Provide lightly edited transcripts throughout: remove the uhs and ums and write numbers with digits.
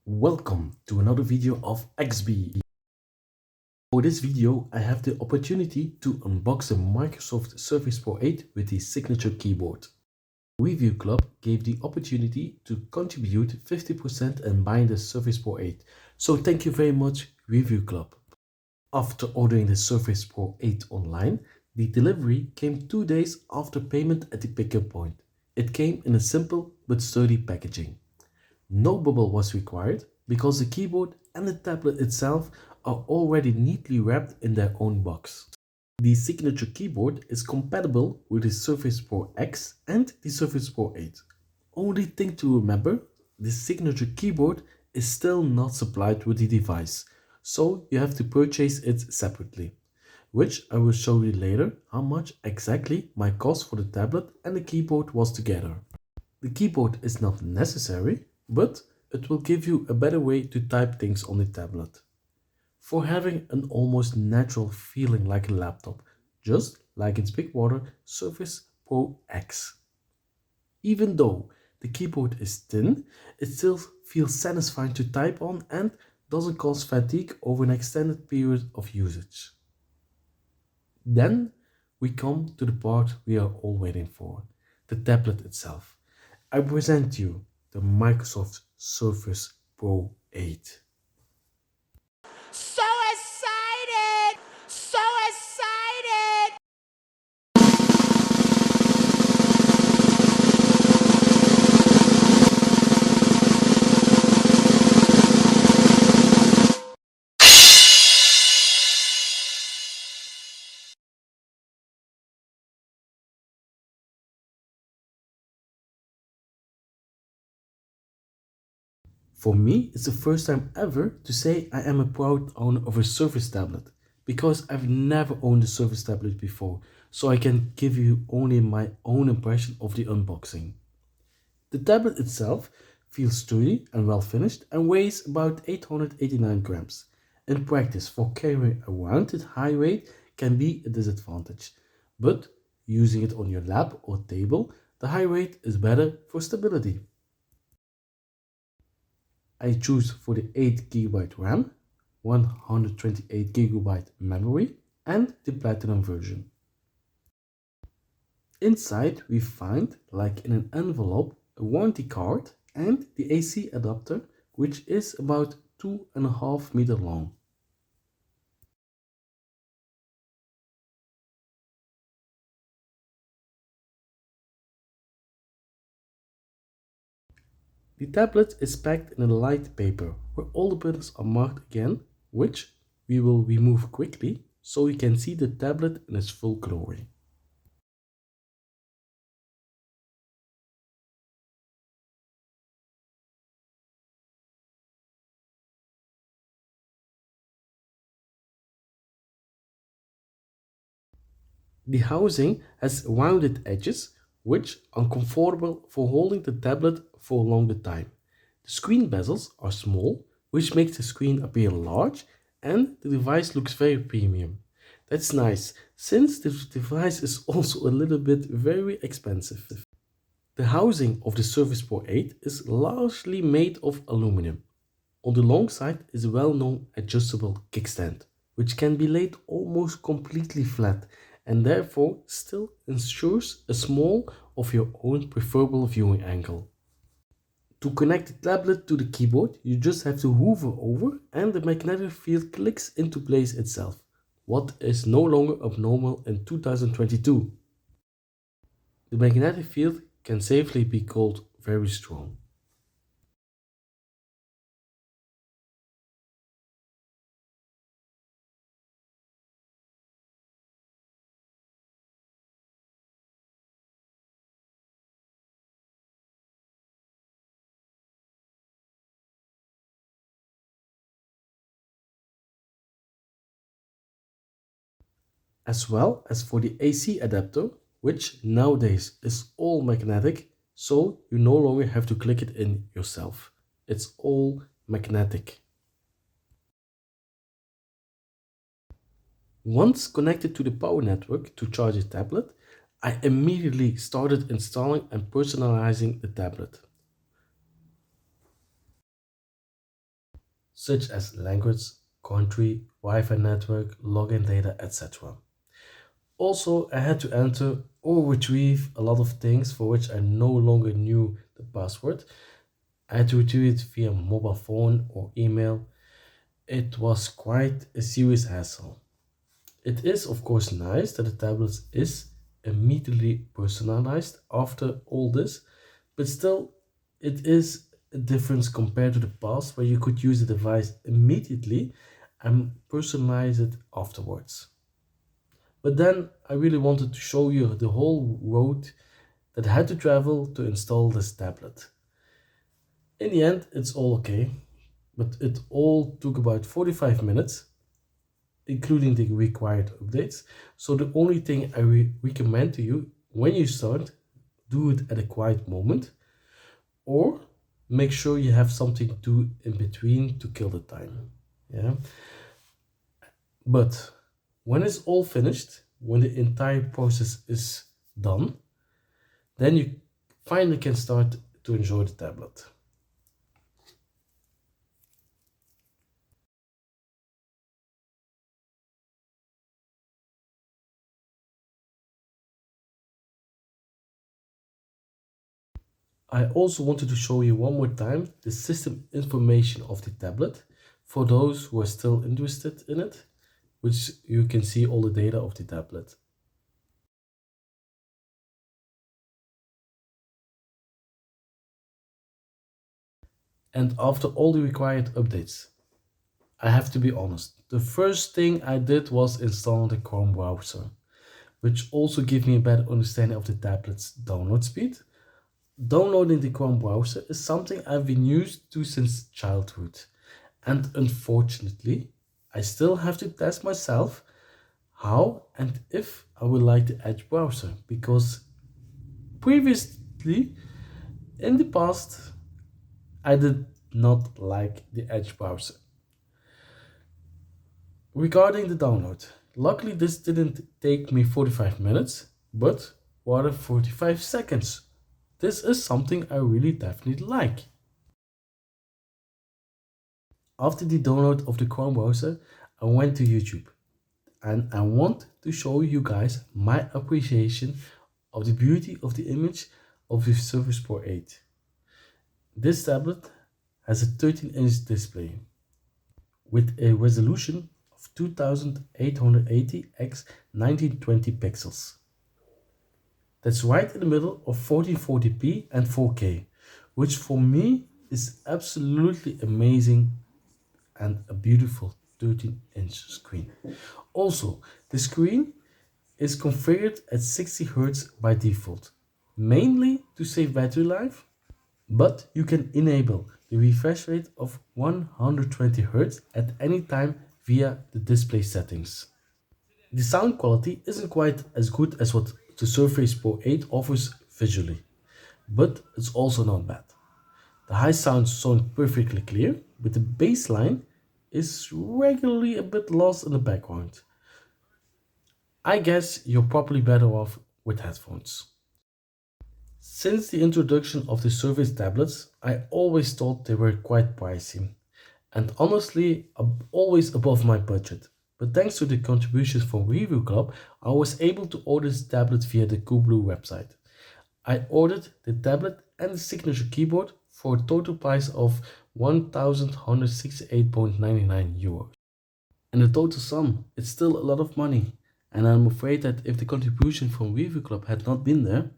Welcome to another video of XB. For this video, I have the opportunity to unbox the Microsoft Surface Pro 8 with the signature keyboard. Review Club gave the opportunity to contribute 50% and buy the Surface Pro 8. So thank you very much, Review Club. After ordering the Surface Pro 8 online, the delivery came 2 days after payment at the pickup point. It came in a simple but sturdy packaging. No bubble was required because the keyboard and the tablet itself are already neatly wrapped in their own box. The signature keyboard is compatible with the Surface Pro X and the Surface Pro 8. Only thing to remember, the signature keyboard is still not supplied with the device, so you have to purchase it separately, which I will show you later how much exactly my cost for the tablet and the keyboard was together. The keyboard is not necessary, but it will give you a better way to type things on the tablet. For having an almost natural feeling like a laptop, just like its big brother Surface Pro X. Even though the keyboard is thin, it still feels satisfying to type on and doesn't cause fatigue over an extended period of usage. Then we come to the part we are all waiting for, the tablet itself. I present you the Microsoft Surface Pro 8. So excited! So excited! For me, it's the first time ever to say I am a proud owner of a Surface tablet, because I've never owned a Surface tablet before, so I can give you only my own impression of the unboxing. The tablet itself feels sturdy and well finished and weighs about 889 grams. In practice, for carrying around at high weight can be a disadvantage, but using it on your lap or table, the high weight is better for stability. I choose for the 8GB RAM, 128GB memory and the Platinum version. Inside we find, like in an envelope, a warranty card and the AC adapter, which is about 2.5 meters long. The tablet is packed in a light paper where all the buttons are marked again, which we will remove quickly so you can see the tablet in its full glory. The housing has rounded edges, which are comfortable for holding the tablet for a longer time. The screen bezels are small, which makes the screen appear large, and the device looks very premium. That's nice, since the device is also a little bit very expensive. The housing of the Surface Pro 8 is largely made of aluminum. On the long side is a well-known adjustable kickstand, which can be laid almost completely flat and therefore still ensures a small of your own preferable viewing angle. To connect the tablet to the keyboard, you just have to hover over and the magnetic field clicks into place itself, what is no longer abnormal in 2022. The magnetic field can safely be called very strong. As well as for the AC adapter, which nowadays is all magnetic, so you no longer have to click it in yourself. It's all magnetic. Once connected to the power network to charge the tablet, I immediately started installing and personalizing the tablet. such as language, country, Wi-Fi network, login data, etc. Also, I had to enter or retrieve a lot of things for which I no longer knew the password. I had to retrieve it via mobile phone or email. It was quite a serious hassle. It is of course nice that the tablet is immediately personalized after all this, but still it is a difference compared to the past where you could use the device immediately and personalize it afterwards. But then I really wanted to show you the whole road that I had to travel to install this tablet. In the end, it's all okay, but it all took about 45 minutes, including the required updates. So the only thing I recommend to you when you start, do it at a quiet moment, or make sure you have something to do in between to kill the time. Yeah. But when it's all finished, when the entire process is done, then you finally can start to enjoy the tablet. I also wanted to show you one more time the system information of the tablet for those who are still interested in it, which you can see all the data of the tablet. And after all the required updates, I have to be honest, the first thing I did was install the Chrome browser, which also gave me a better understanding of the tablet's download speed. Downloading the Chrome browser is something I've been used to since childhood, and unfortunately, I still have to test myself how and if I will like the Edge browser, because previously, in the past, I did not like the Edge browser. Regarding the download, luckily this didn't take me 45 minutes, but rather 45 seconds. This is something I really definitely like. After the download of the Chrome browser, I went to YouTube and I want to show you guys my appreciation of the beauty of the image of the Surface Pro 8. This tablet has a 13-inch display with a resolution of 2880 x 1920 pixels. That's right in the middle of 1440p and 4K, which for me is absolutely amazing and a beautiful 13-inch screen. Also, the screen is configured at 60 Hz by default, mainly to save battery life, but you can enable the refresh rate of 120 Hz at any time via the display settings. The sound quality isn't quite as good as what the Surface Pro 8 offers visually, but it's also not bad. The high sounds sound perfectly clear, but the bass line is regularly a bit lost in the background. I guess you're probably better off with headphones. Since the introduction of the Surface tablets, I always thought they were quite pricey, and honestly, always above my budget. But thanks to the contributions from Review Club, I was able to order this tablet via the Coolblue website. I ordered the tablet and the signature keyboard for a total price of €1,168.99. And the total sum, it's still a lot of money. And I'm afraid that if the contribution from Review Club had not been there,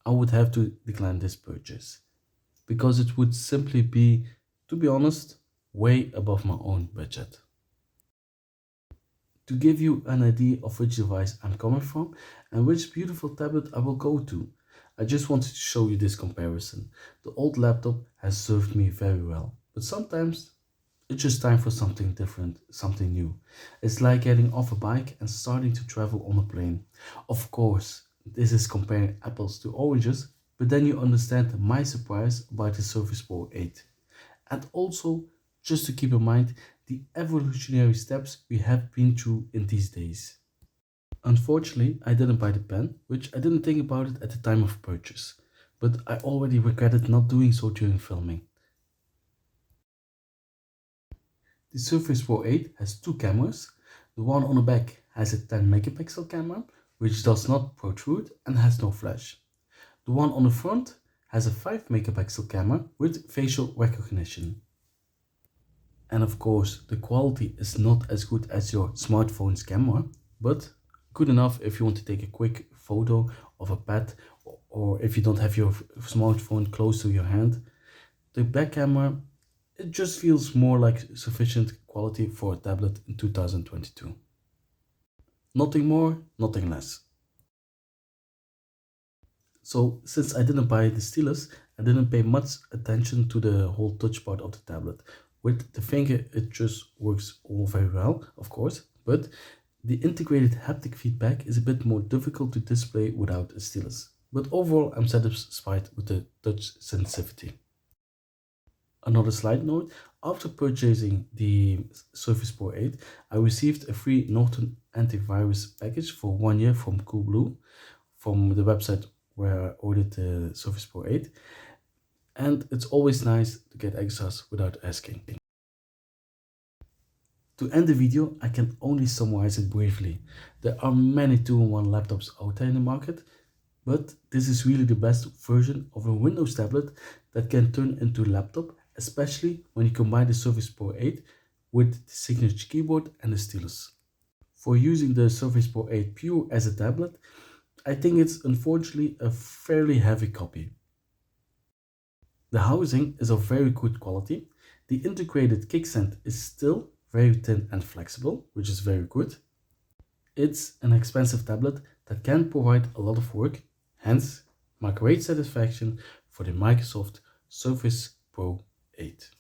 I would have to decline this purchase. Because it would simply be, to be honest, way above my own budget. To give you an idea of which device I'm coming from and which beautiful tablet I will go to, I just wanted to show you this comparison. The old laptop has served me very well, but sometimes it's just time for something different, something new. It's like getting off a bike and starting to travel on a plane. Of course, this is comparing apples to oranges, but then you understand my surprise about the Surface Pro 8. And also, just to keep in mind the evolutionary steps we have been through in these days. Unfortunately, I didn't buy the pen, which I didn't think about it at the time of purchase, but I already regretted not doing so during filming. The Surface Pro 8 has two cameras. The one on the back has a 10 megapixel camera, which does not protrude and has no flash. The one on the front has a 5 megapixel camera with facial recognition. And of course, the quality is not as good as your smartphone's camera, but good enough if you want to take a quick photo of a pet, or if you don't have your smartphone close to your hand. The back camera, it just feels more like sufficient quality for a tablet in 2022. Nothing more, nothing less. So since I didn't buy the stylus, I didn't pay much attention to the whole touch part of the tablet. With the finger, it just works all very well, of course, but the integrated haptic feedback is a bit more difficult to display without a stylus. But overall, I'm satisfied with the touch sensitivity. Another side note, after purchasing the Surface Pro 8, I received a free Norton antivirus package for 1 year from Coolblue, from the website where I ordered the Surface Pro 8. And it's always nice to get extras without asking. To end the video, I can only summarize it briefly. There are many 2-in-1 laptops out there in the market, but this is really the best version of a Windows tablet that can turn into a laptop, especially when you combine the Surface Pro 8 with the signature keyboard and the stylus. For using the Surface Pro 8 pure as a tablet, I think it's unfortunately a fairly heavy copy. The housing is of very good quality. The integrated kickstand is still very thin and flexible, which is very good. It's an expensive tablet that can provide a lot of work, hence my great satisfaction for the Microsoft Surface Pro 8.